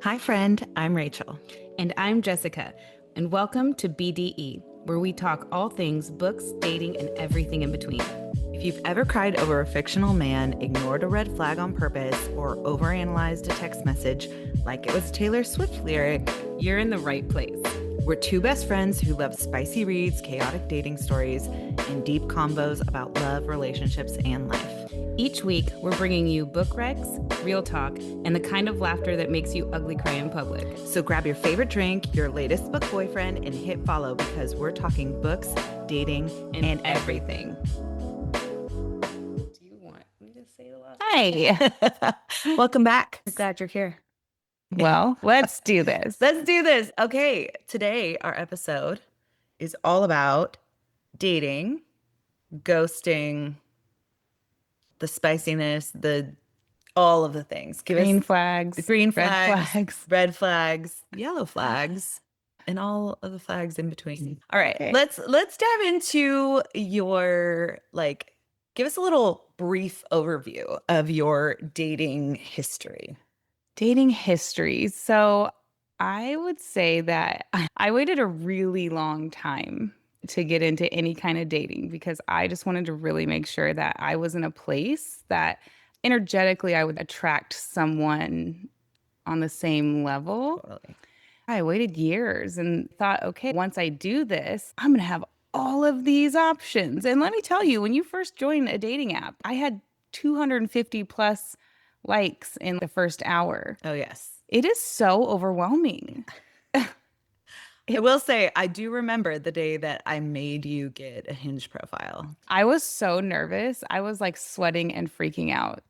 Hi, friend. I'm Rachel. And I'm Jessica, and welcome to BDE, where we talk all things books, dating, and everything in between. If you've ever cried over a fictional man, ignored a red flag on purpose, or overanalyzed a text message like it was a Taylor Swift lyric, you're in the right place. We're two best friends who love spicy reads, chaotic dating stories, and deep combos about love, relationships, and life. Each week, we're bringing you book recs, real talk, and the kind of laughter that makes you ugly cry in public. So grab your favorite drink, your latest book boyfriend, and hit follow because we're talking books, dating, and everything. Do you want me to say the last? Hi. Welcome back. I'm glad you're here. Well, let's do this. Let's do this. Okay. Today, our episode is all about dating, ghosting, the spiciness, all of the things. Green flags, red flags, yellow flags, and all of the flags in between. All right. Okay. Let's dive into your, give us a little brief overview of your dating history. Dating history. So I would say that I waited a really long time to get into any kind of dating because I just wanted to really make sure that I was in a place that energetically I would attract someone on the same level. Totally. I waited years and thought, okay, once I do this, I'm going to have all of these options. And let me tell you, when you first join a dating app, I had 250 plus likes in the first hour. Oh, yes. It is so overwhelming. I will say, I do remember the day that I made you get a Hinge profile. I was so nervous. I was like sweating and freaking out,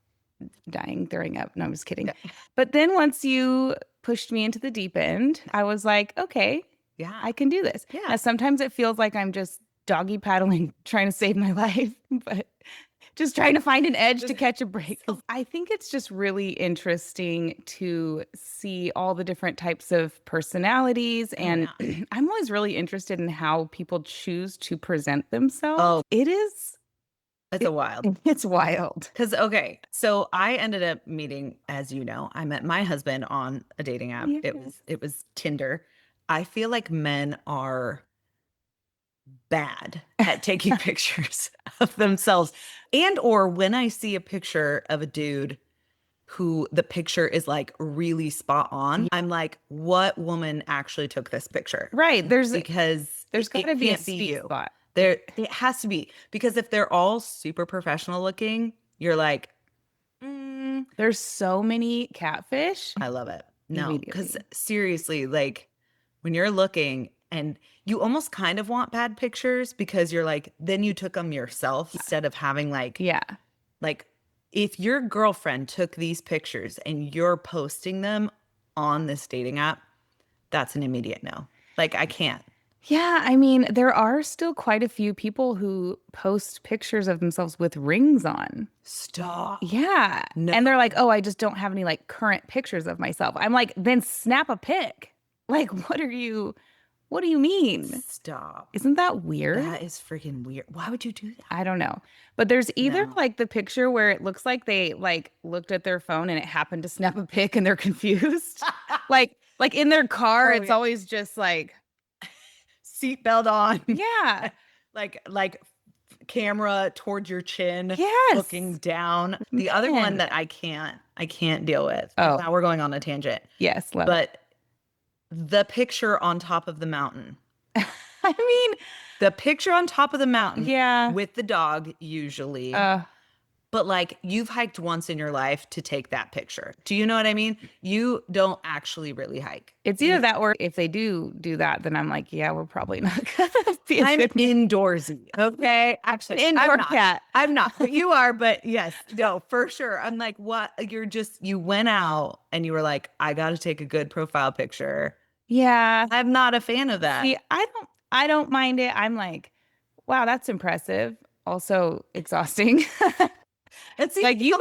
dying, throwing up. No, I'm just kidding. Yeah. But then once you pushed me into the deep end, I was like, okay, yeah, I can do this. Yeah. Now, sometimes it feels like I'm just doggy paddling, trying to save my life, but just trying to find an edge to catch a break. I think it's just really interesting to see all the different types of personalities. And I'm always really interested in how people choose to present themselves. Oh, it's wild. It's wild. Because, okay, so I ended up meeting, as you know, I met my husband on a dating app. Yes. It was Tinder. I feel like men are bad at taking pictures of themselves. And or when I see a picture of a dude who the picture is like really spot on, I'm like, what woman actually took this picture? Right. There's got to be a sweet spot. It has to be, because if they're all super professional looking, you're like, there's so many catfish. I love it. No, because seriously, like when you're looking and you almost kind of want bad pictures because you're like, then you took them yourself instead of having like if your girlfriend took these pictures and you're posting them on this dating app, that's an immediate no. Like, I can't. Yeah, I mean, there are still quite a few people who post pictures of themselves with rings on. Stop. Yeah. No. And they're like, oh, I just don't have any like current pictures of myself. I'm like, then snap a pic. Like, what do you mean? Stop. Isn't that weird? That is freaking weird. Why would you do that? I don't know. But there's either like the picture where it looks like they like looked at their phone and it happened to snap a pic and they're confused. like in their car, it's always just like seatbelt on. Yeah. like camera towards your chin. Yes. Looking down. The other one that I can't deal with. Oh. Now we're going on a tangent. Yes. But the picture on top of the mountain. I mean, the picture on top of the mountain. Yeah. With the dog, usually. But like, you've hiked once in your life to take that picture. Do you know what I mean? You don't actually really hike. It's either that or if they do that, then I'm like, yeah, we're probably not going to be I'm indoorsy. Okay. Actually, indoor cat. I'm not. But you are. But yes, no, for sure. I'm like, what? You went out and you were like, I got to take a good profile picture. Yeah. I'm not a fan of that. See, I don't mind it. I'm like, wow, that's impressive. Also exhausting. It's like, you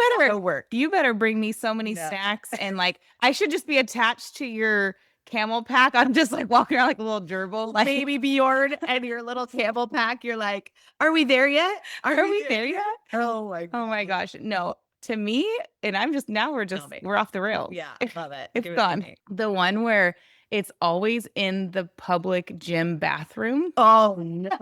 better bring me so many snacks, and like I should just be attached to your camel pack. I'm just like walking around like a little gerbil, like baby Bjorn and your little camel pack. You're like, are we there yet? Are we there yet? Oh my gosh. No, to me, and we're off the rails. Yeah, love it. It's gone. The one where it's always in the public gym bathroom. Oh no.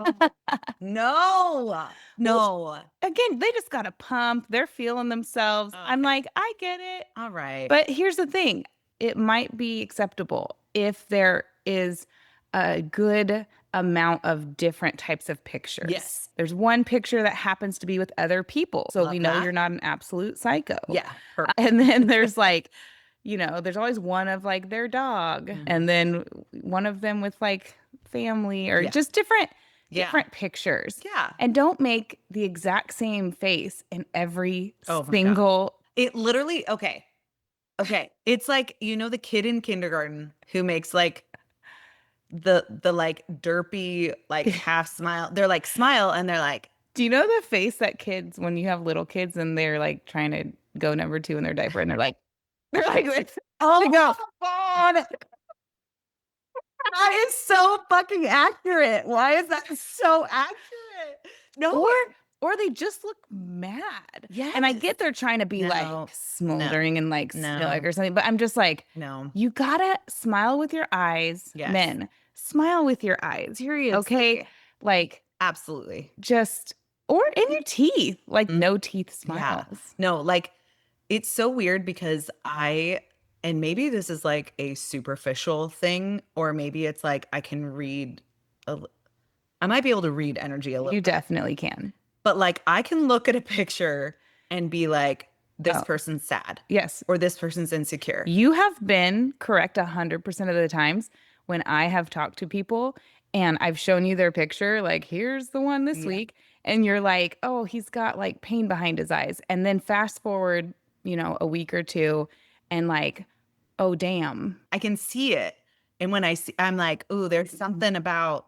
No. No. Again, they just got a pump. They're feeling themselves. Okay. I'm like, I get it. All right. But here's the thing. It might be acceptable if there is a good amount of different types of pictures. Yes. There's one picture that happens to be with other people. So we know you're not an absolute psycho. Yeah. And then there's like, there's always one of like their dog, and then one of them with like family or just different pictures. Yeah. And don't make the exact same face in every single. It literally, okay. It's like, the kid in kindergarten who makes like the like derpy, like half smile. They're like smile and they're like, do you know the face that kids, when you have little kids and they're like trying to go number 2 in their diaper and they're like this. Oh God. That is so fucking accurate. Why is that so accurate? No. Or they just look mad. Yeah. And I get they're trying to be like smoldering and like stoic or something, but I'm just like, no. You gotta smile with your eyes. Yes. Men, smile with your eyes. Seriously. Okay. Like, absolutely. Or in your teeth. Like no teeth smiles. Yeah. No, like it's so weird because and maybe this is like a superficial thing, or maybe it's like I might be able to read energy a little. You definitely can. But like I can look at a picture and be like, this person's sad. Yes. Or this person's insecure. You have been correct 100% of the times when I have talked to people and I've shown you their picture, like here's the one this week. And you're like, oh, he's got like pain behind his eyes. And then fast forward, a week or two and like, oh, damn. I can see it. And when I'm like, ooh, there's something about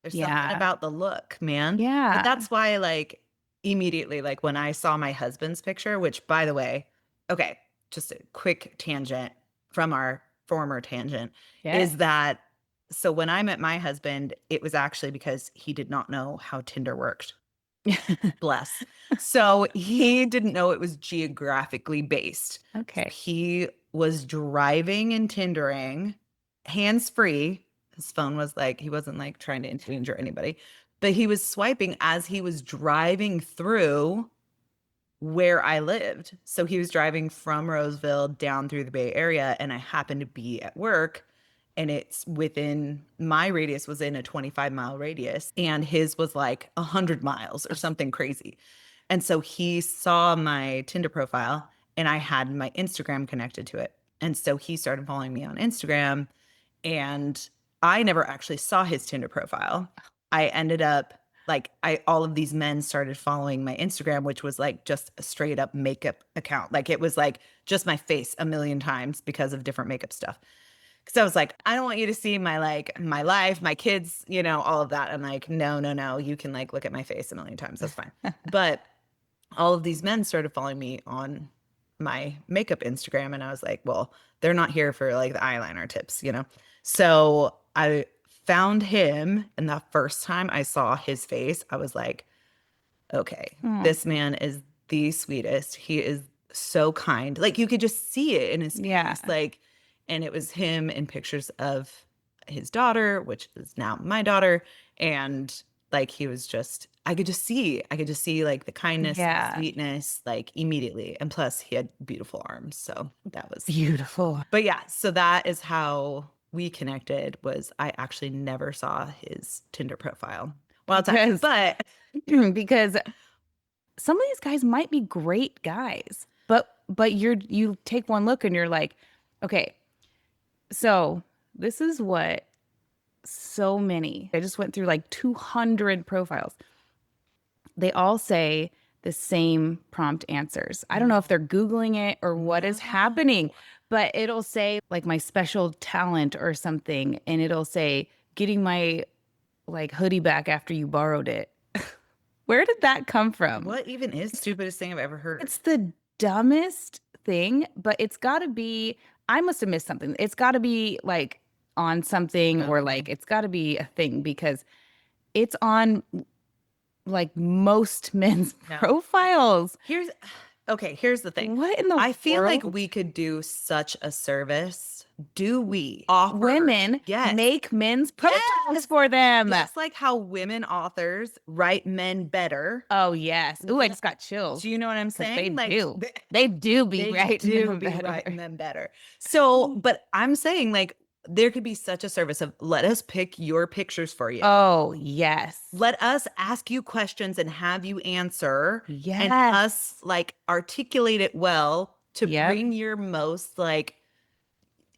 the look, man. Yeah. But that's why like immediately, like when I saw my husband's picture, which by the way, okay, just a quick tangent from our former tangent is that, so when I met my husband, it was actually because he did not know how Tinder worked. Bless. So he didn't know it was geographically based. Okay. He was driving and Tindering, hands-free. His phone was like, he wasn't like trying to endanger anybody, but he was swiping as he was driving through where I lived. So he was driving from Roseville down through the Bay Area, and I happened to be at work, and it's within my radius was in a 25-mile radius, and his was like 100 miles or something crazy. And so he saw my Tinder profile, and I had my Instagram connected to it. And so he started following me on Instagram, and I never actually saw his Tinder profile. I ended up like, all of these men started following my Instagram, which was like just a straight up makeup account. Like it was like just my face a million times because of different makeup stuff. So I was like, I don't want you to see my life, my kids, all of that. I'm like, no, you can like look at my face a million times. That's fine. But all of these men started following me on my makeup Instagram. And I was like, well, they're not here for like the eyeliner tips, So I found him, and the first time I saw his face, I was like, okay, this man is the sweetest. He is so kind. Like you could just see it in his face. Like, and it was him in pictures of his daughter, which is now my daughter. And like, he was just, I could just see like the kindness, the sweetness, like immediately. And plus he had beautiful arms. So that was beautiful. But yeah, so that is how we connected. Was I actually never saw his Tinder profile. Well, but because some of these guys might be great guys, but you take one look and you're like, okay, so this is what so many, I just went through like 200 profiles. They all say the same prompt answers. I don't know if they're Googling it or what is happening, but it'll say like my special talent or something. And it'll say getting my like hoodie back after you borrowed it. Where did that come from? What even is the stupidest thing I've ever heard? It's the dumbest thing, but it's got to be, I must have missed something. It's got to be like on something or like it's got to be a thing because it's on like most men's profiles. okay, here's the thing. What in the I feel like world? we could do such a service. Do we offer Women yes. make men's profiles Yes. for them. Just like how women authors write men better. Oh, yes. Ooh, I just got chills. Do you know what I'm saying? They Like do. They do be they writing do them be better. writing them better. So, but I'm saying like there could be such a service of let us pick your pictures for you. Oh, yes. Let us ask you questions and have you answer and Yes. us like articulate it well to Yep. bring your most like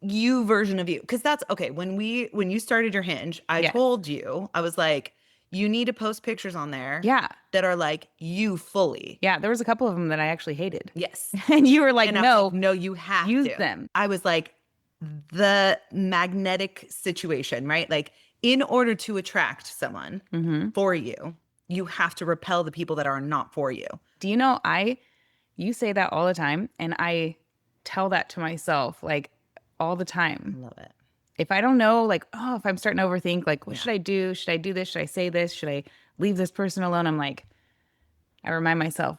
you version of you. Because that's okay. When you started your Hinge, I Yes. told you, I was like, you need to post pictures on there Yeah. that are like you fully. Yeah, there was a couple of them that I actually hated. Yes. And you were like, And I was no, like, no, you have use to. them. I was like, the magnetic situation, right? Like, in order to attract someone for you, you have to repel the people that are not for you. Do you know, you say that all the time, and I tell that to myself like all the time. Love it. If I don't know, like, oh, if I'm starting to overthink, like, what should I do? Should I do this? Should I say this? Should I leave this person alone? I'm like, I remind myself,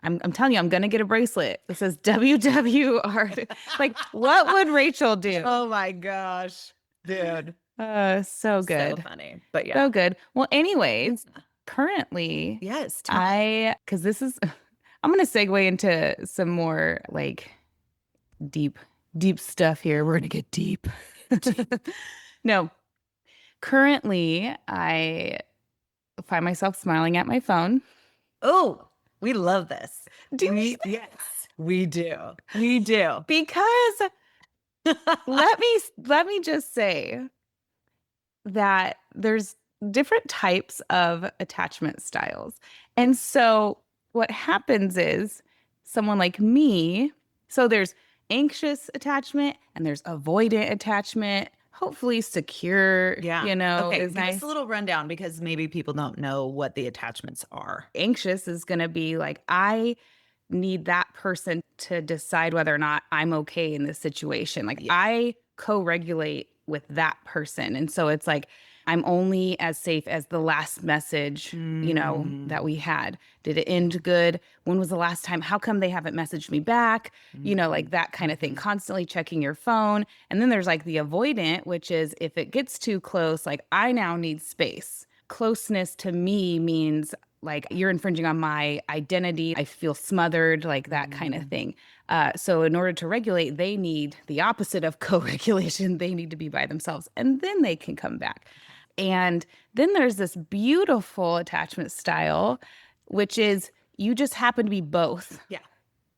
I'm telling you, I'm gonna get a bracelet that says WWR. Like, what would Rachel do? Oh my gosh, dude. So good. So funny. But yeah. So good. Well, anyways, currently, yes, because this is, I'm gonna segue into some more like deep stuff here. We're gonna get deep. No, currently, I find myself smiling at my phone. Oh, we love this. Yes, we do. We do. Because let me just say that there's different types of attachment styles. And so what happens is someone like me, so there's anxious attachment and there's avoidant attachment, hopefully secure, Okay, is give nice. us a little rundown because maybe people don't know what the attachments are. Anxious is going to be like, I need that person to decide whether or not I'm okay in this situation. Like I co-regulate with that person. And so it's like, I'm only as safe as the last message, that we had. Did it end good? When was the last time? How come they haven't messaged me back? Like that kind of thing. Constantly checking your phone. And then there's like the avoidant, which is if it gets too close, like I now need space. Closeness to me means like you're infringing on my identity. I feel smothered, like that kind of thing. So in order to regulate, they need the opposite of co-regulation. They need to be by themselves and then they can come back. And then there's this beautiful attachment style, which is you just happen to be both. Yeah.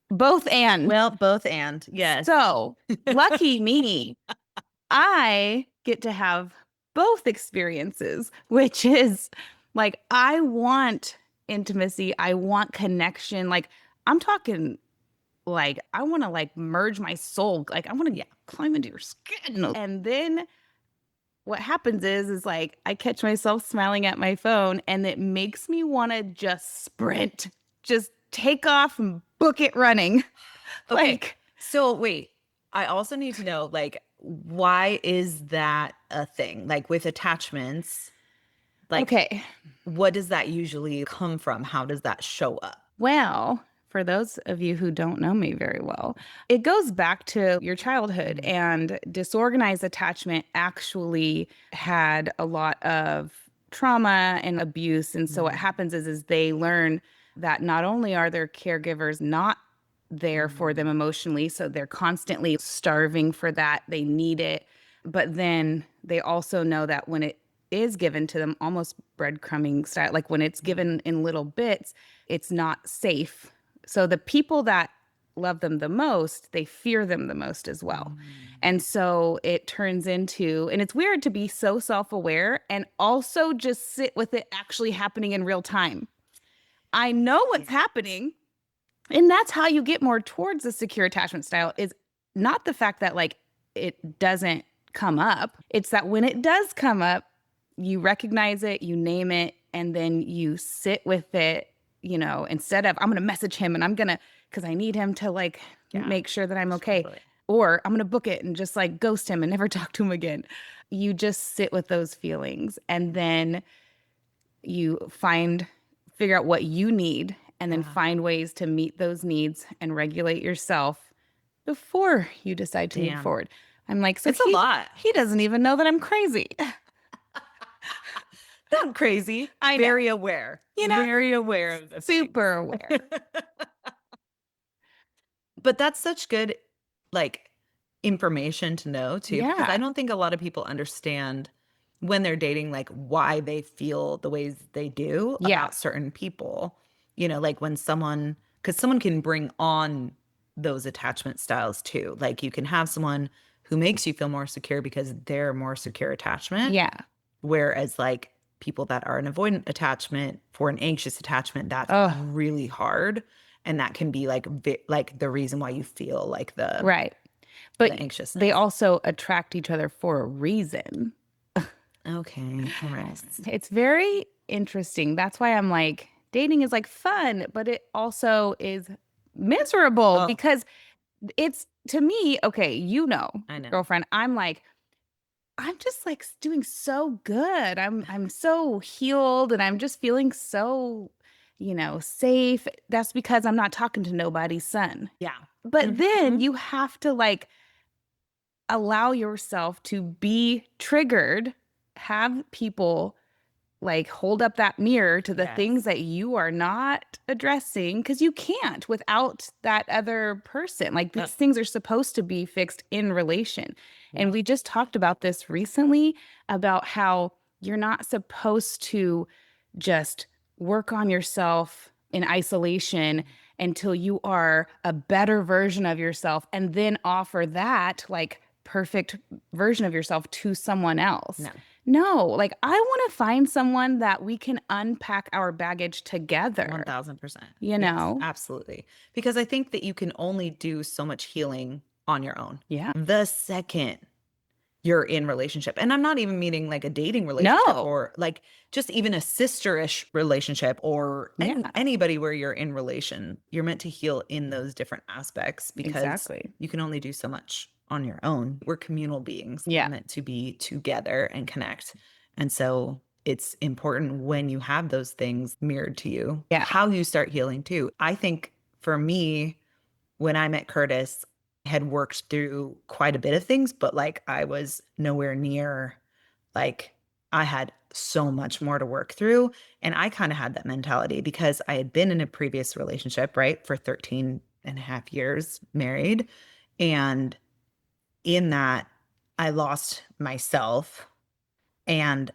Both and. Well, both and. Yes. So lucky me, I get to have both experiences, which is like, I want intimacy. I want connection. Like, I'm talking like, I want to like merge my soul. Like, I want to climb into your skin. And then what happens is like, I catch myself smiling at my phone and it makes me want to just sprint, just take off and book it running. Okay. Like, so wait, I also need to know, like, why is that a thing? Like with attachments, like, okay, what does that usually come from? How does that show up? well, for those of you who don't know me very well, it goes back to your childhood, and disorganized attachment actually had a lot of trauma and abuse. And so what happens is they learn that not only are their caregivers not there for them emotionally, so they're constantly starving for that, they need it, but then they also know that when it is given to them, almost breadcrumbing style, like when it's given in little bits, it's not safe. So the people that love them the most, they fear them the most as well. And so it turns into, and it's weird to be so self-aware and also just sit with it actually happening in real time. I know what's happening. And that's how you get more towards the secure attachment style, is not the fact that like it doesn't come up. It's that when it does come up, you recognize it, you name it, and then you sit with it, instead of I'm going to message him and I'm going to, because I need him to like make sure that I'm okay. Totally. Or I'm going to book it and just like ghost him and never talk to him again. You just sit with those feelings and then you figure out what you need. and then find ways to meet those needs and regulate yourself before you decide to move forward. I'm like, so it's a lot. He doesn't even know that I'm crazy. Not crazy. I know. Very aware. You know, very aware of this. Super aware. But that's such good, like, information to know too. Yeah. Because I don't think a lot of people understand when they're dating, like, why they feel the ways they do about certain people. You know, like when someone, because someone can bring on those attachment styles too. Like you can have someone who makes you feel more secure because they're more secure attachment. Yeah. Whereas like people that are an avoidant attachment for an anxious attachment, that's really hard. And that can be like the reason why you feel like the but the anxiousness. They also attract each other for a reason. Okay. All right. It's very interesting. That's why I'm like, dating is like fun, but it also is miserable because it's, to me, okay, I know, girlfriend, I'm like, I'm just like doing so good. I'm so healed and I'm just feeling so, safe. That's because I'm not talking to nobody's son. Yeah. But then you have to like allow yourself to be triggered, have people like hold up that mirror to the things that you are not addressing, because you can't without that other person. Like these things are supposed to be fixed in relation. And we just talked about this recently about how you're not supposed to just work on yourself in isolation until you are a better version of yourself and then offer that like perfect version of yourself to someone else. No, like I want to find someone that we can unpack our baggage together. 1000%. You know? Yes, absolutely. Because I think that you can only do so much healing on your own. Yeah. The second you're in relationship, and I'm not even meaning like a dating relationship or like just even a sister-ish relationship or anybody where you're in relation, you're meant to heal in those different aspects because you can only do so much on your own. We're communal beings. We're meant to be together and connect. And so it's important when you have those things mirrored to you, how you start healing too. I think for me, when I met Curtis, I had worked through quite a bit of things, but like I was nowhere near, like I had so much more to work through. And I kind of had that mentality because I had been in a previous relationship, right, for 13 and a half years married. And in that, I lost myself. And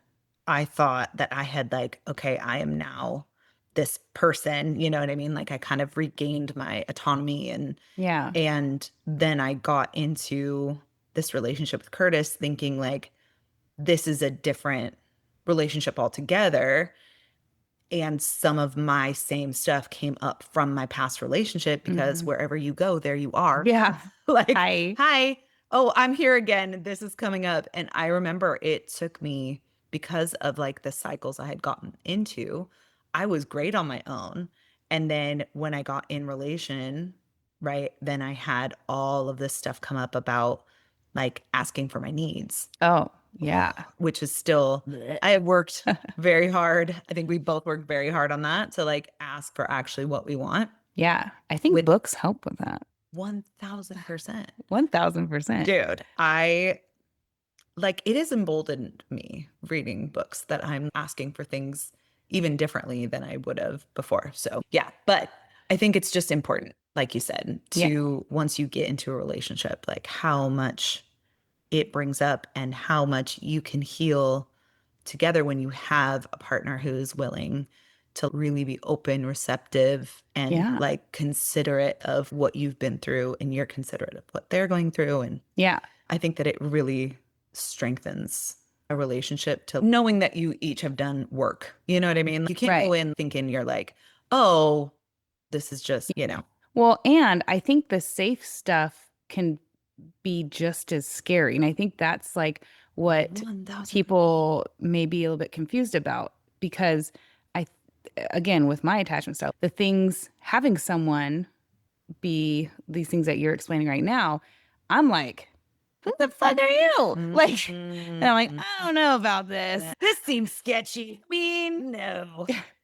I thought that I had like, okay, I am now this person, you know what I mean? Like I kind of regained my autonomy and then I got into this relationship with Curtis thinking like this is a different relationship altogether. And some of my same stuff came up from my past relationship because wherever you go, there you are. Yeah. Like, hi. Oh, I'm here again. This is coming up. And I remember it took me, because of like the cycles I had gotten into, I was great on my own. And then when I got in relation, right, then I had all of this stuff come up about like asking for my needs. Oh, yeah. Which is still, I have worked very hard. I think we both worked very hard on that to like ask for actually what we want. Yeah. I think books help with that. 1000%. 1000%. Dude, I like it has emboldened me reading books that I'm asking for things even differently than I would have before. So, yeah, but I think it's just important, like you said, to once you get into a relationship, like how much it brings up and how much you can heal together when you have a partner who's willing to really be open, receptive, and like considerate of what you've been through and you're considerate of what they're going through. And I think that it really strengthens a relationship to knowing that you each have done work. You know what I mean? You can't go in thinking you're like, oh, this is just, you know. Well, and I think the safe stuff can be just as scary. And I think that's like what 1000%. people may be a little bit confused about, because again, with my attachment style, the things, having someone be these things that you're explaining right now, I'm like, who the fuck are you? Like, and I'm like, I don't know about this. This seems sketchy. I mean,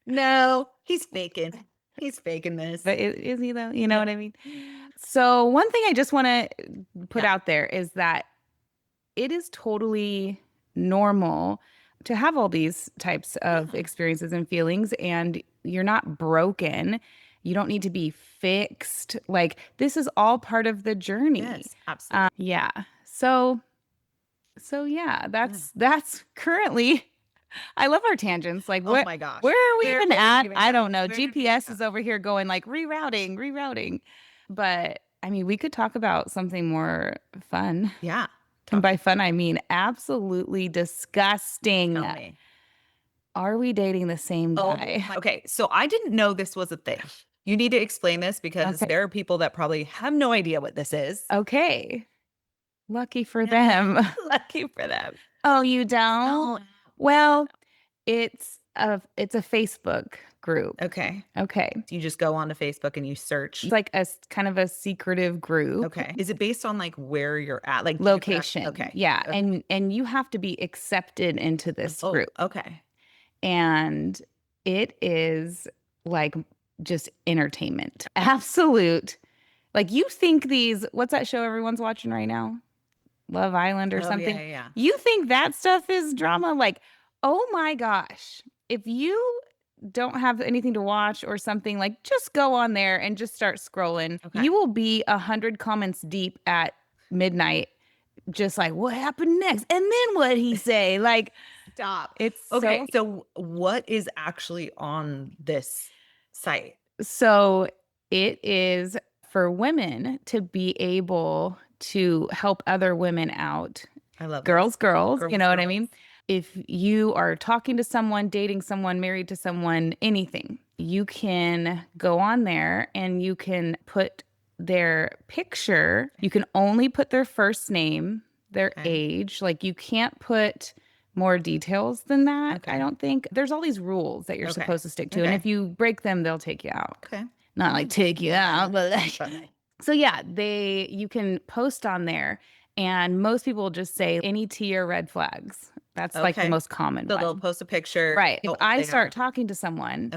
no, he's faking. He's faking this. But is he though? You know what I mean? So one thing I just want to put out there is that it is totally normal to have all these types of experiences and feelings, and you're not broken. You don't need to be fixed. Like, this is all part of the journey. Yes, absolutely. Yeah. So yeah, that's currently. I love our tangents. Like, oh my gosh, where are we even at? I don't know. Where GPS is over here going like rerouting. But I mean, we could talk about something more fun. Yeah. And by fun, I mean absolutely disgusting. Tell me. Are we dating the same guy? Okay, so I didn't know this was a thing. You need to explain this because there are people that probably have no idea what this is. Okay. Lucky for them. Lucky for them. Oh, you don't? Well, it's a Facebook group. Okay. Okay. You just go onto Facebook and you search. It's like a kind of a secretive group. Okay. Is it based on like where you're at? Like location? Okay. Yeah. Okay. And you have to be accepted into this group. Okay. And it is like just entertainment. Absolute. Like, you think what's that show everyone's watching right now? Love Island or something. Yeah. You think that stuff is drama? Like, oh my gosh. If you don't have anything to watch or something, like, just go on there and just start scrolling. Okay. You will be 100 comments deep at midnight, just like, what happened next? And then what'd he say? Like, stop. It's okay. So what is actually on this site? So it is for women to be able to help other women out. I love girls, you know what I mean? If you are talking to someone, dating someone, married to someone, anything, you can go on there and you can put their picture. You can only put their first name, their age. Like, you can't put more details than that. I don't think. There's all these rules that you're supposed to stick to. And if you break them, they'll take you out. Okay. Not like take you out, but like. So yeah, you can post on there, and most people just say any tea or red flags. That's like the most common one. So they'll post a picture. Right. If I start talking to someone,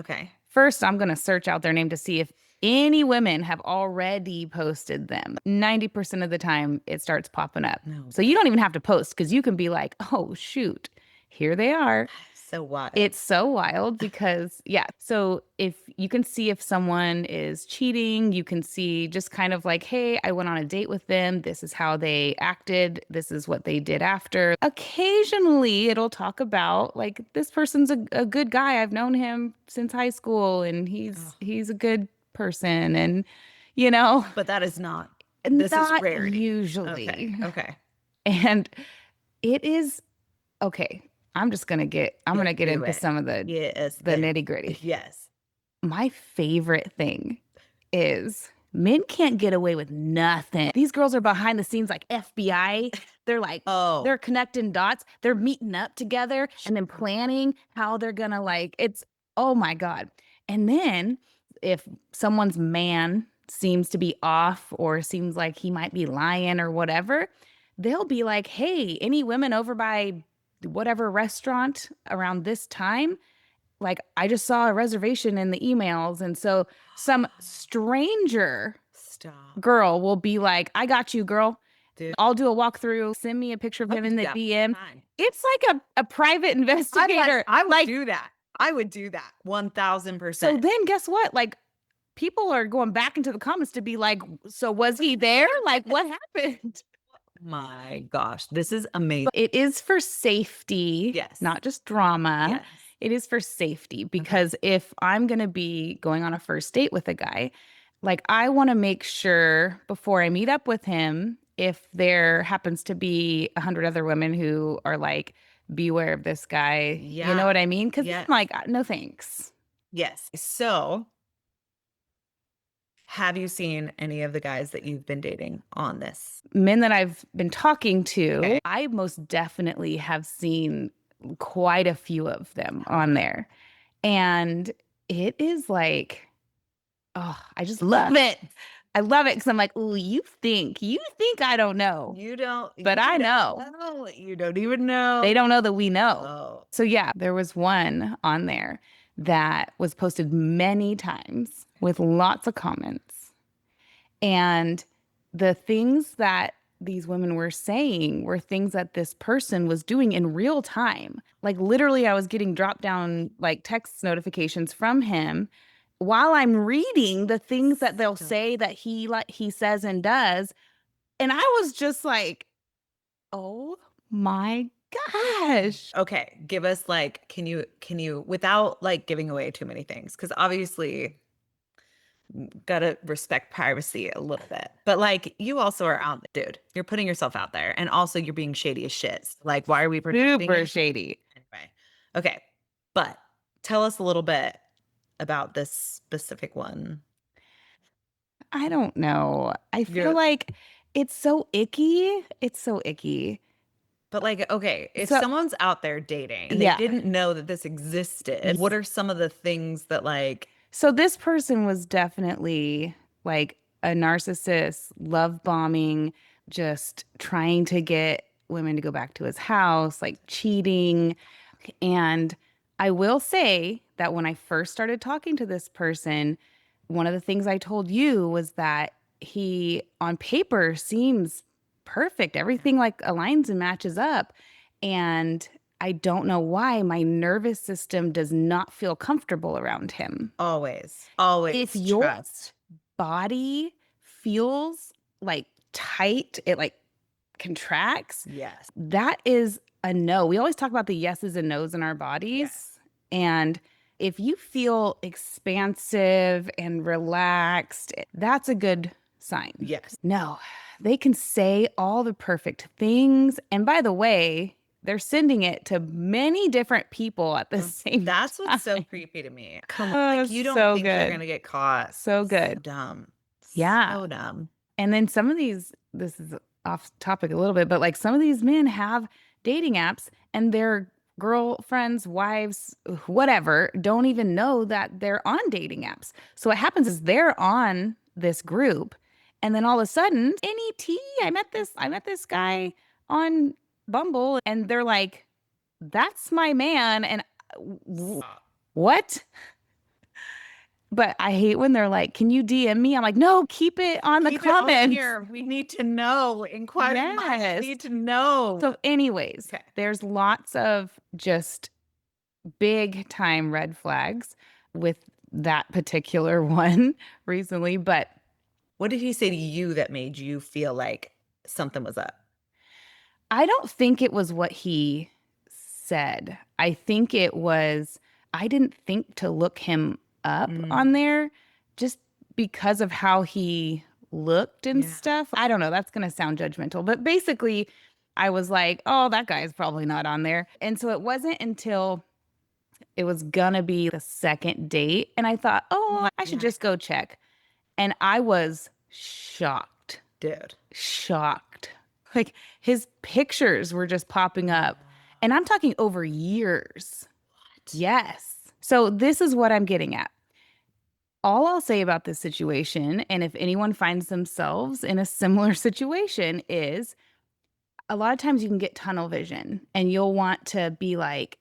first I'm going to search out their name to see if any women have already posted them. 90% of the time it starts popping up. No. So you don't even have to post, because you can be like, oh shoot, here they are. So wild. It's so wild because, so if you can see if someone is cheating, you can see just kind of like, hey, I went on a date with them. This is how they acted. This is what they did after. Occasionally it'll talk about like, this person's a good guy. I've known him since high school and he's a good person, and you know. But that is not, this is rarity. Usually. Okay. And it is, okay. I'm gonna get into some of the nitty gritty. Yes. My favorite thing is men can't get away with nothing. These girls are behind the scenes like FBI. They're like, they're connecting dots. They're meeting up together and then planning how they're gonna oh my God. And then if someone's man seems to be off or seems like he might be lying or whatever, they'll be like, hey, any women over by whatever restaurant around this time, like, I just saw a reservation in the emails. And so some stranger girl will be like, I got you, girl. Dude. I'll do a walkthrough. Send me a picture of him in the DM. It's like a private investigator. I would do that. I would do that 1000%. So then guess what? Like, people are going back into the comments to be like, so was he there? Like, what happened? My gosh, this is amazing. It is for safety, not just drama. Yes. It is for safety, because if I'm going to be going on a first date with a guy, like, I want to make sure before I meet up with him, if there happens to be 100 other women who are like, beware of this guy. You know what I mean? Because I'm like, no thanks. Yes. So have you seen any of the guys that you've been dating on this? Men that I've been talking to, I most definitely have seen quite a few of them on there. And it is like, I just love it. I love it because I'm like, oh, you think I don't know. You don't. But I know. You don't even know. They don't know that we know. Oh. So yeah, there was one on there that was posted many times with lots of comments. And the things that these women were saying were things that this person was doing in real time. Like literally, I was getting drop down like text notifications from him while I'm reading the things that they'll say that he says and does. And I was just like, oh my gosh. Okay, give us like, can you, without like giving away too many things, because obviously gotta respect privacy a little bit. But like you also are out, dude. You're putting yourself out there, and also you're being shady as shit. So, like, why are we protecting Super you? shady. Anyway, okay, but tell us a little bit about this specific one. I don't know. I feel like it's so icky. It's so icky. But like, okay, if So, someone's out there dating and they yeah. didn't know that this existed, what are some of the things that like, So this person was definitely like a narcissist, love bombing, just trying to get women to go back to his house, like cheating. And I will say that when I first started talking to this person, one of the things I told you was that he on paper seems perfect. Everything like aligns and matches up. And I don't know why my nervous system does not feel comfortable around him. always If your trust. body feels like tight, it like contracts. Yes. That is a no. We always talk about the yeses and nos in our bodies. Yes. And if you feel expansive and relaxed, that's a good sign. Yes. No, they can say all the perfect things. And by the way, they're sending it to many different people at the same That's time. what's so creepy to me. Come on. Oh, Like you don't so think you're good. gonna get caught. So good. So dumb. Yeah. So dumb. And then some of these, this is off topic a little bit, but like some of these men have dating apps and their girlfriends, wives, whatever, don't even know that they're on dating apps. So what happens is they're on this group and then all of a sudden, NET, I met this guy on Bumble and they're like, that's my man. And what? But I hate when they're like, "Can you DM me?" I'm like, "No, keep it on the Keep it on comments." here. We need to know. Inquiring minds Yes. need to know. So, anyways, Okay. there's lots of just big time red flags with that particular one recently. But What did he say to you that made you feel like something was up? I don't think it was what he said. I think it was, I didn't think to look him up on there just because of how he looked and stuff. I don't know. That's going to sound judgmental. But basically, I was like, oh, that guy's probably not on there. And so it wasn't until it was going to be the second date. And I thought, oh, I should just go check. And I was shocked. Dude. Shocked. Like his pictures were just popping up. And I'm talking over years. What? Yes. So this is what I'm getting at. All I'll say about this situation, and if anyone finds themselves in a similar situation, is a lot of times you can get tunnel vision and you'll want to be like,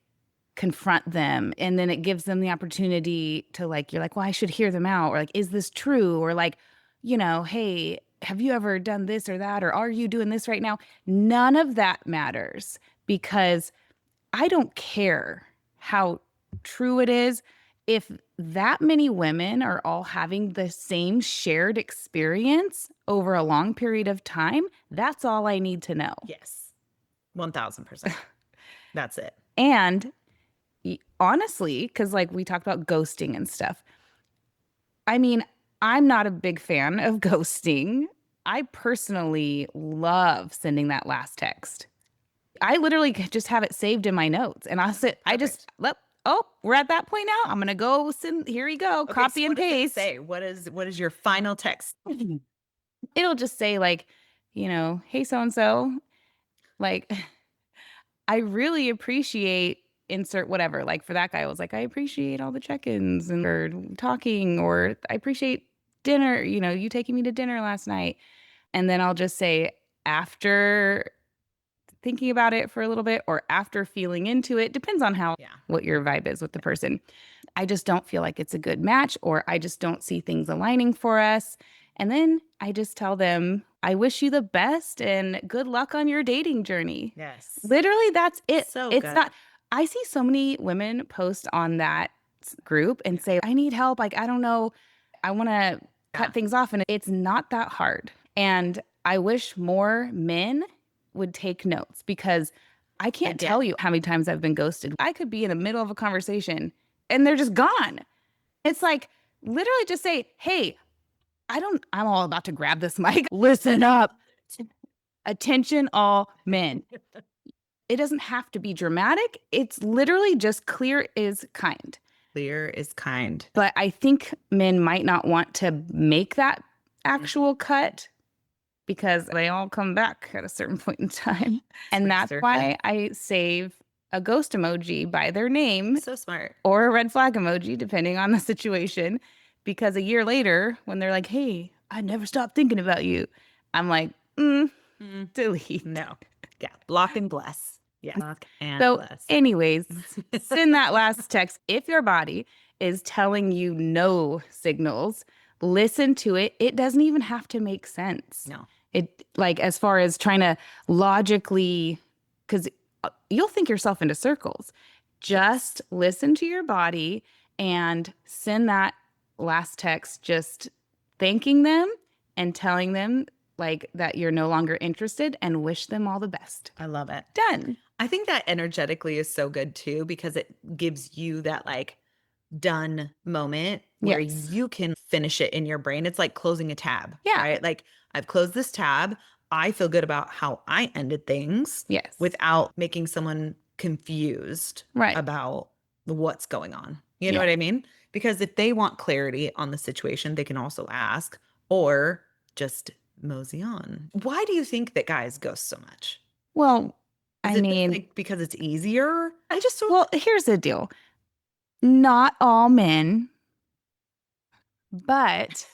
confront them. And then it gives them the opportunity to like, you're like, well, I should hear them out. Or like, is this true? Or like, hey, have you ever done this or that? Or are you doing this right now? None of that matters because I don't care how true it is. If that many women are all having the same shared experience over a long period of time, that's all I need to know. Yes. 1000%. That's it. And honestly, because like we talked about ghosting and stuff. I mean, I'm not a big fan of ghosting. I personally love sending that last text. I literally just have it saved in my notes and oh, we're at that point now. I'm going to go send, here you go, Okay, copy so and paste. say? What is your final text? It'll just say like, hey, so-and-so, like, I really appreciate insert whatever. Like for that guy, I was like, I appreciate all the check-ins and or talking, or I appreciate dinner, you taking me to dinner last night. And then I'll just say, after thinking about it for a little bit or after feeling into it. Depends on how what your vibe is with the person. I just don't feel like it's a good match, or I just don't see things aligning for us. And then I just tell them, I wish you the best and good luck on your dating journey. Yes. Literally, that's it. So it's good. not, I see so many women post on that group and say, I need help. Like, I don't know. I want to cut things off. And it's not that hard. And I wish more men would take notes, because I can't tell you how many times I've been ghosted. I could be in the middle of a conversation and they're just gone. It's like, literally just say, hey, I'm all about to grab this mic. Listen up. Attention, all men. It doesn't have to be dramatic. It's literally just clear is kind. Clear is kind. But I think men might not want to make that actual cut, because they all come back at a certain point in time. And that's why I save a ghost emoji by their name. So smart. Or a red flag emoji, depending on the situation. Because a year later, when they're like, hey, I never stopped thinking about you, I'm like, delete. No. Yeah. Block and bless. Yeah. Block and bless. Anyways, send that last text. If your body is telling you no signals, listen to it. It doesn't even have to make sense. No. It, like, as far as trying to logically, because you'll think yourself into circles. Just listen to your body and send that last text, just thanking them and telling them like that you're no longer interested, and wish them all the best. I love it. Done. I think that energetically is so good too, because it gives you that like done moment where you can finish it in your brain. It's like closing a tab. Yeah. Right? Like, I've closed this tab. I feel good about how I ended things. Yes. Without making someone confused about what's going on. You know what I mean? Because if they want clarity on the situation, they can also ask, or just mosey on. Why do you think that guys ghost so much? Well, Is I it mean, like because it's easier? Well, here's the deal. Not all men, but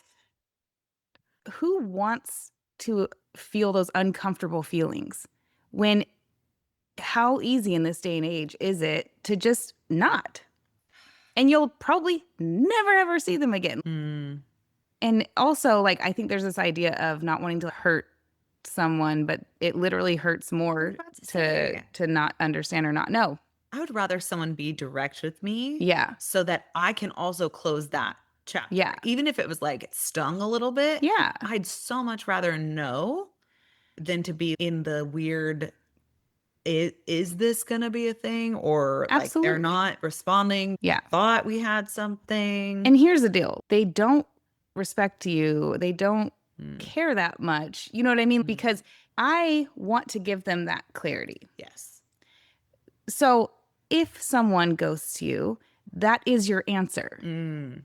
who wants to feel those uncomfortable feelings when, how easy in this day and age is it to just not? And you'll probably never ever see them again. And also, like, I think there's this idea of not wanting to hurt someone, but it literally hurts more to not understand or not know. I would rather someone be direct with me. Yeah. So that I can also close that chapter. Yeah. Even if it was like it stung a little bit. Yeah. I'd so much rather know than to be in the weird, is this gonna be a thing? Or like they're not responding. Yeah. Thought we had something. And here's the deal. They don't respect you. They don't care that much. You know what I mean? Because I want to give them that clarity. Yes. So if someone ghosts you, that is your answer.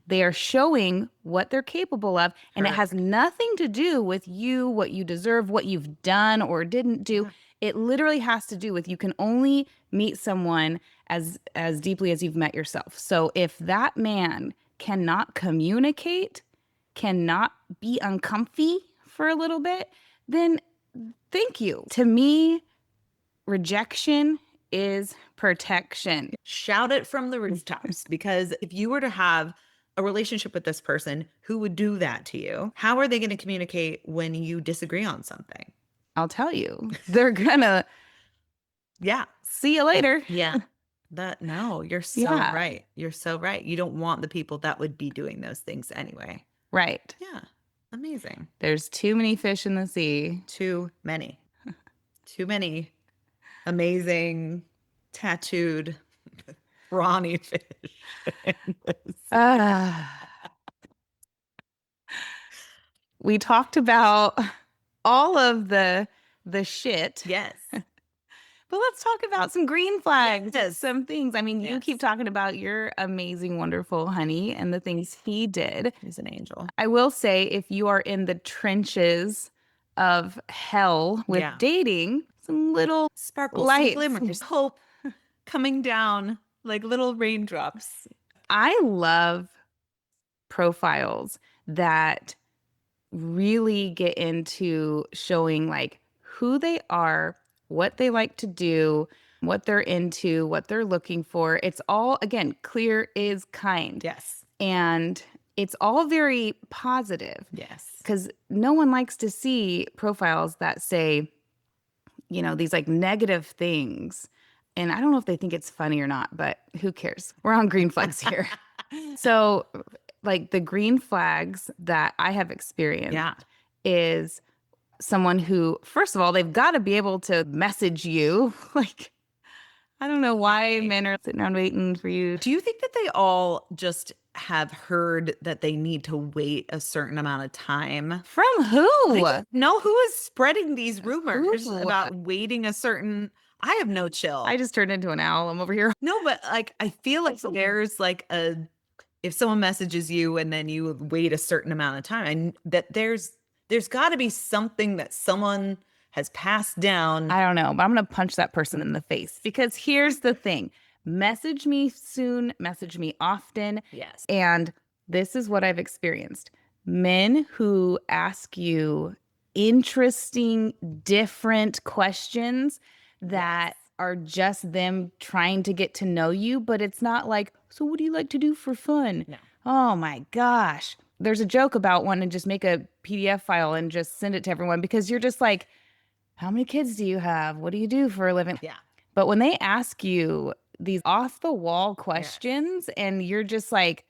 They are showing what they're capable of, and it has nothing to do with you, what you deserve, what you've done or didn't do. It literally has to do with, you can only meet someone as deeply as you've met yourself. So if that man cannot communicate, cannot be uncomfy for a little bit, then thank you. To me, rejection is protection. Shout it from the rooftops, because if you were to have a relationship with this person who would do that to you, how are they going to communicate when you disagree on something? I'll tell you. They're gonna see you later. Yeah. No, you're so right. You're so right. You don't want the people that would be doing those things anyway. Right. Yeah. Amazing. There's too many fish in the sea. Too many. Too many amazing tattooed brawny fish. We talked about all of the shit. Yes. But let's talk about some green flags. Yes. Some things. I mean, you keep talking about your amazing, wonderful honey and the things he did. He's an angel. I will say, if you are in the trenches of hell with dating, some little sparkles, lights, glimmers, hope coming down like little raindrops. I love profiles that really get into showing like who they are what they like to do, what they're into, what they're looking for. It's all, again, clear is kind. Yes. And it's all very positive. Yes. Because no one likes to see profiles that say, these like negative things. And I don't know if they think it's funny or not, but who cares? We're on green flags here. So, like the green flags that I have experienced is someone who, first of all, they've got to be able to message you. Like, I don't know why men are sitting around waiting for you. Do you think that they all just have heard that they need to wait a certain amount of time? From who? No, who is spreading these rumors about waiting a certain... I have no chill. I just turned into an owl. I'm over here. No, but like, I feel like there's like if someone messages you and then you wait a certain amount of time, and that there's got to be something that someone has passed down. I don't know, but I'm going to punch that person in the face, because here's the thing. Message me soon, message me often. Yes. And this is what I've experienced. Men who ask you interesting, different questions that are just them trying to get to know you, but it's not like, so what do you like to do for fun? No. Oh my gosh. There's a joke about wanting to just make a PDF file and just send it to everyone, because you're just like, how many kids do you have? What do you do for a living? Yeah. But when they ask you these off the wall questions and you're just like,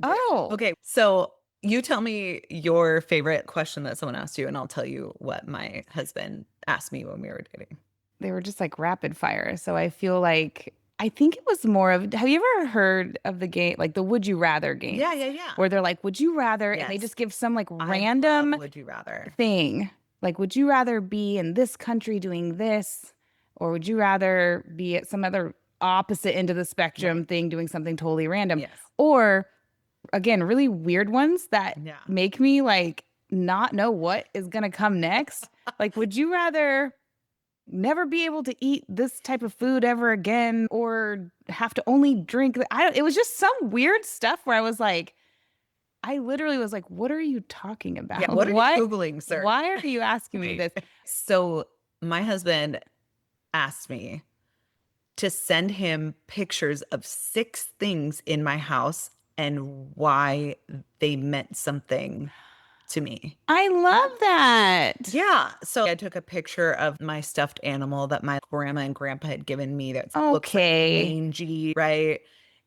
oh. Okay. So you tell me your favorite question that someone asked you, and I'll tell you what my husband asked me when we were dating. They were just like rapid fire. So I feel like, I think it was more of, have you ever heard of the game, like the Would You Rather game? Yeah. Where they're like, would you rather? Yes. And they just give some like random Would you rather thing. Like, would you rather be in this country doing this? Or would you rather be at some other opposite end of the spectrum thing doing something totally random? Yes. Or again, really weird ones that make me like not know what is going to come next. Like, would you rather never be able to eat this type of food ever again, or have to only drink? It was just some weird stuff where I was like, I literally was like, what are you talking about? Yeah, what are you Googling, sir? Why are you asking me this? So my husband asked me to send him pictures of 6 things in my house and why they meant something to me. I love that. Yeah. So I took a picture of my stuffed animal that my grandma and grandpa had given me that looks like mangy, right?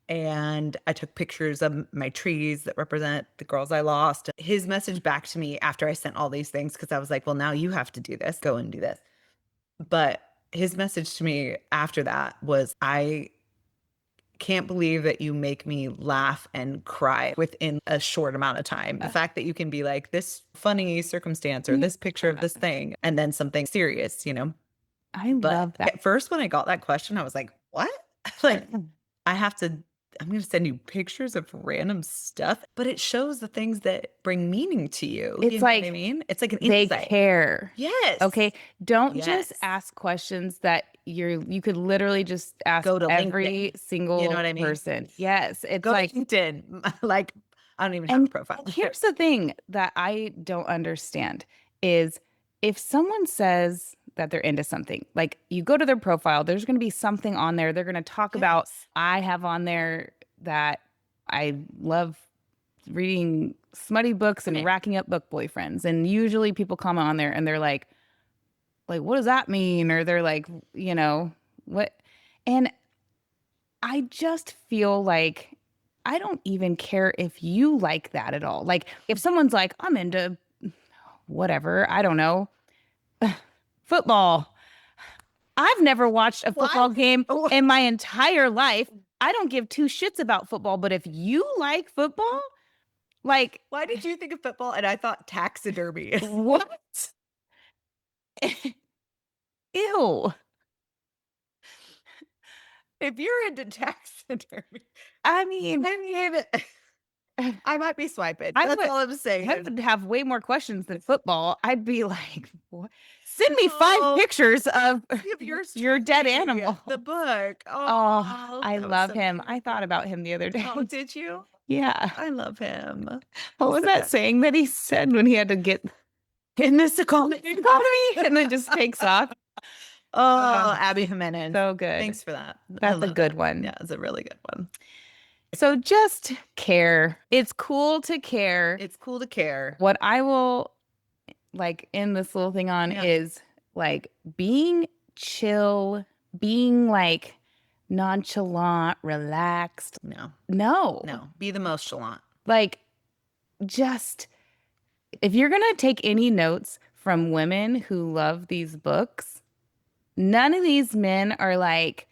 And I took pictures of my trees that represent the girls I lost. His message back to me after I sent all these things, because I was like, well, now you have to do this. Go and do this. But his message to me after that was, I can't believe that you make me laugh and cry within a short amount of time. The fact that you can be like, this funny circumstance or this picture of this thing, and then something serious, I love that. At first, when I got that question, I was like, what? Like, I'm going to send you pictures of random stuff, but it shows the things that bring meaning to you. It's like, what I mean? It's like an insight. They care. Yes. Okay. Don't just ask questions that you could literally just ask every single person. Yes. It's Go like to LinkedIn. Like, I don't even have a profile. Here's the thing that I don't understand is, if someone says that they're into something, like you go to their profile, there's going to be something on there. They're going to talk about, I have on there that I love reading smutty books and racking up book boyfriends. And usually people comment on there and they're like, what does that mean? Or they're like, what? And I just feel like I don't even care if you like that at all. Like, if someone's like, I'm into whatever, I don't know, football. I've never watched a football game in my entire life. I don't give 2 shits about football, but if you like football, like... Why did you think of football? And I thought taxidermy. What? Ew. If you're into taxidermy, I mean, I might be swiping. That's all I'm saying. I would have way more questions than football. I'd be like, what? Send me 5 pictures of your dead animal. The book. I love him. I thought about him the other day. Oh, did you? Yeah. I love him. What was that saying that he said when he had to get in this economy and then just takes off? Oh, Abby Jimenez. So good. Thanks for that. That's a good one. Yeah, it's a really good one. So just care. It's cool to care. It's cool to care. What I will like end this little thing on is like being chill, being like nonchalant, relaxed. No. Be the most chalant. Like, just if you're going to take any notes from women who love these books, none of these men are like,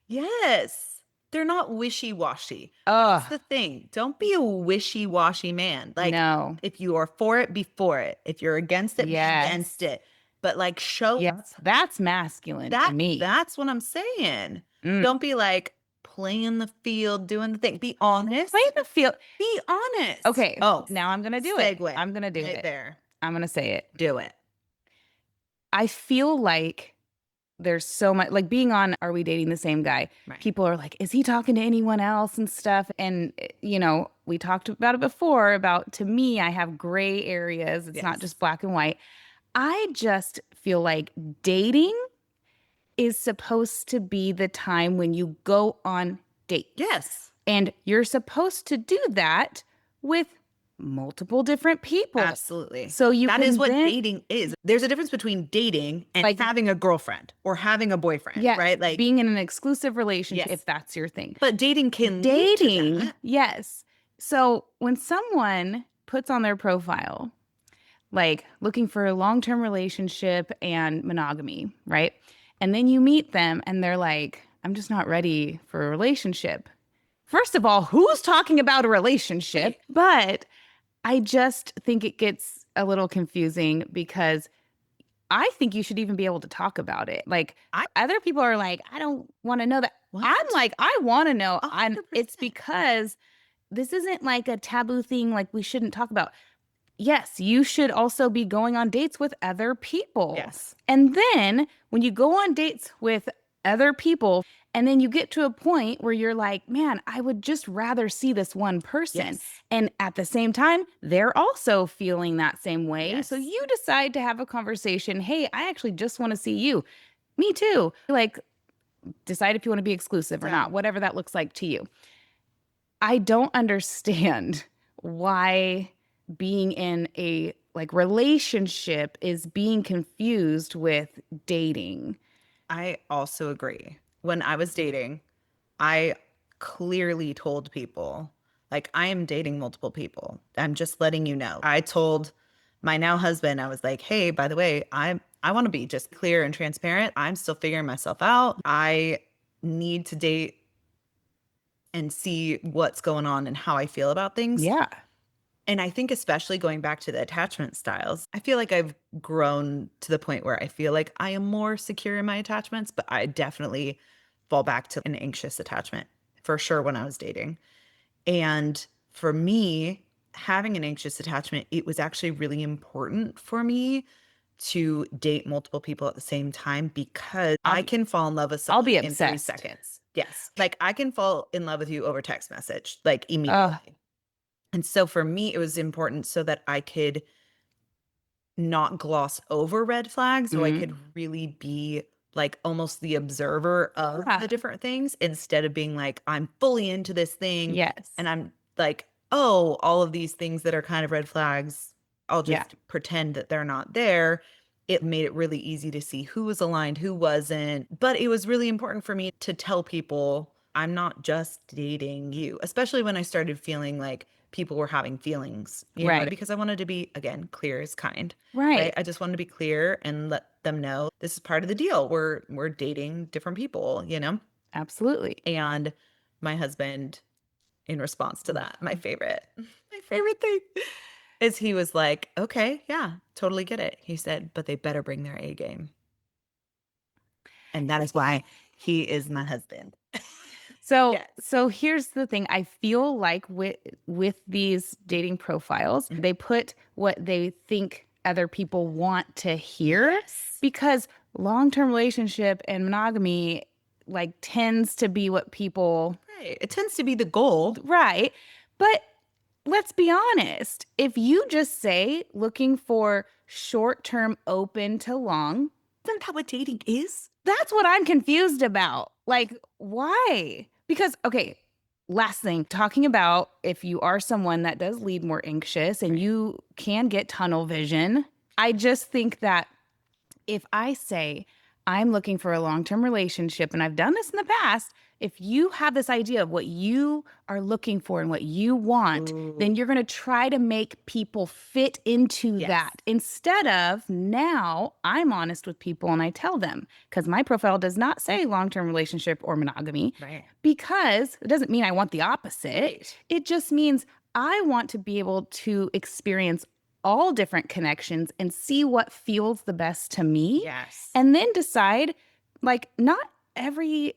Yes. They're not wishy-washy. That's the thing. Don't be a wishy-washy man. Like, no. If you are for it, be for it. If you're against it, be against it. But like, show us. That's masculine to me. That's what I'm saying. Don't be like playing the field, doing the thing. Be honest. Play the field. Be honest. Okay. Oh, now I'm going to do it. Segue. I'm going to do Right it. there. I'm going to say it. Do it. I feel like there's so much, like being on Are We Dating the Same Guy? Right. People are like, is he talking to anyone else and stuff? And, you know, we talked about it before about, to me, I have gray areas. It's not just black and white. I just feel like dating is supposed to be the time when you go on dates. Yes. And you're supposed to do that with multiple different people. Absolutely. So that is what dating is. There's a difference between dating and like having a girlfriend or having a boyfriend, right? Like being in an exclusive relationship, if that's your thing. But dating can lead to that. Yes. So when someone puts on their profile, like looking for a long-term relationship and monogamy, right? And then you meet them and they're like, I'm just not ready for a relationship. First of all, who's talking about a relationship? But I just think it gets a little confusing because I think you should even be able to talk about it. Like other people are like, I don't want to know that. What? I'm like, I want to know. And it's because this isn't like a taboo thing like we shouldn't talk about. Yes, you should also be going on dates with other people. Yes. And then when you go on dates with other people, and then you get to a point where you're like, man, I would just rather see this one person. Yes. And at the same time, they're also feeling that same way. Yes. So you decide to have a conversation. Hey, I actually just want to see you. Me too. Like, decide if you want to be exclusive or not, whatever that looks like to you. I don't understand why being in a like relationship is being confused with dating. I also agree. When I was dating, I clearly told people, like, I am dating multiple people. I'm just letting you know. I told my now husband, I was like, hey, by the way, I want to be just clear and transparent. I'm still figuring myself out. I need to date and see what's going on and how I feel about things. Yeah. And I think especially going back to the attachment styles, I feel like I've grown to the point where I feel like I am more secure in my attachments, but I definitely fall back to an anxious attachment for sure when I was dating. And for me, having an anxious attachment, it was actually really important for me to date multiple people at the same time because I can fall in love with someone in 3 seconds. Yes. Like I can fall in love with you over text message, like immediately. And so for me, it was important so that I could not gloss over red flags, so I could really be like almost the observer of the different things instead of being like, I'm fully into this thing. Yes. And I'm like, oh, all of these things that are kind of red flags, I'll just pretend that they're not there. It made it really easy to see who was aligned, who wasn't. But it was really important for me to tell people, I'm not just dating you, especially when I started feeling like people were having feelings, you know, because I wanted to be, again, clear is kind. Right. I just wanted to be clear and let them know this is part of the deal. We're dating different people, you know? Absolutely. And my husband, in response to that, my favorite thing is he was like, okay, yeah, totally get it. He said, but they better bring their A game. And that is why he is my husband. So here's the thing. I feel like with these dating profiles, they put what they think other people want to hear because long-term relationship and monogamy like tends to be what people... Right. It tends to be the goal. Right. But let's be honest. If you just say looking for short-term open to long, Isn't that what dating is? That's what I'm confused about. Like, why? Because, okay, last thing, talking about if you are someone that does lead more anxious and you can get tunnel vision, I just think that if I say I'm looking for a long-term relationship, and I've done this in the past, if you have this idea of what you are looking for and what you want, then you're going to try to make people fit into that. Instead of now, I'm honest with people and I tell them, because my profile does not say long-term relationship or monogamy, because it doesn't mean I want the opposite. It just means I want to be able to experience all different connections and see what feels the best to me. And then decide, like, not every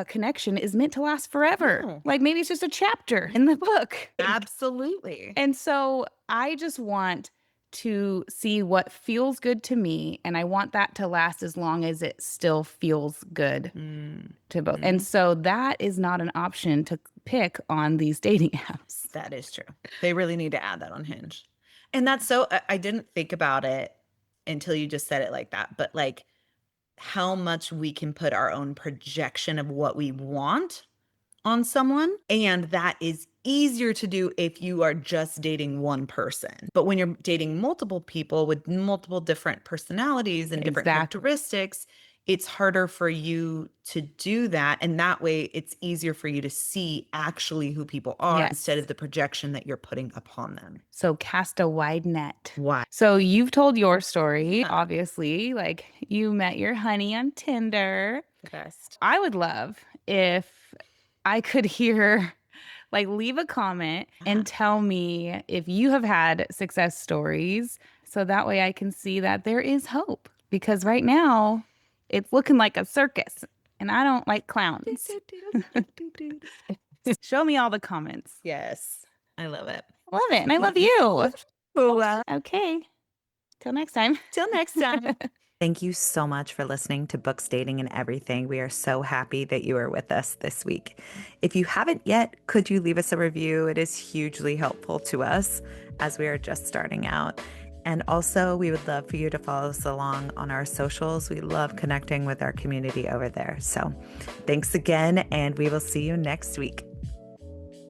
connection is meant to last forever. No. Like, maybe it's just a chapter in the book. Absolutely. And so I just want to see what feels good to me, and I want that to last as long as it still feels good to both. And so that is not an option to pick on these dating apps. That is true. They really need to add that on Hinge. And that's so, I didn't think about it until you just said it like that, but like how much we can put our own projection of what we want on someone. And that is easier to do if you are just dating one person. But when you're dating multiple people with multiple different personalities and different characteristics, it's harder for you to do that. And that way it's easier for you to see actually who people are instead of the projection that you're putting upon them. So cast a wide net. Why? So you've told your story, obviously, like you met your honey on Tinder. The best. I would love if I could hear, like, leave a comment and tell me if you have had success stories, so that way I can see that there is hope. Because right now it's looking like a circus and I don't like clowns. Show me all the comments. Yes. I love it. Love it. And I love you. Okay. Till next time. Till next time. Thank you so much for listening to Books, Dating, and Everything. We are so happy that you are with us this week. If you haven't yet, could you leave us a review? It is hugely helpful to us as we are just starting out. And also, we would love for you to follow us along on our socials. We love connecting with our community over there. So thanks again, and we will see you next week.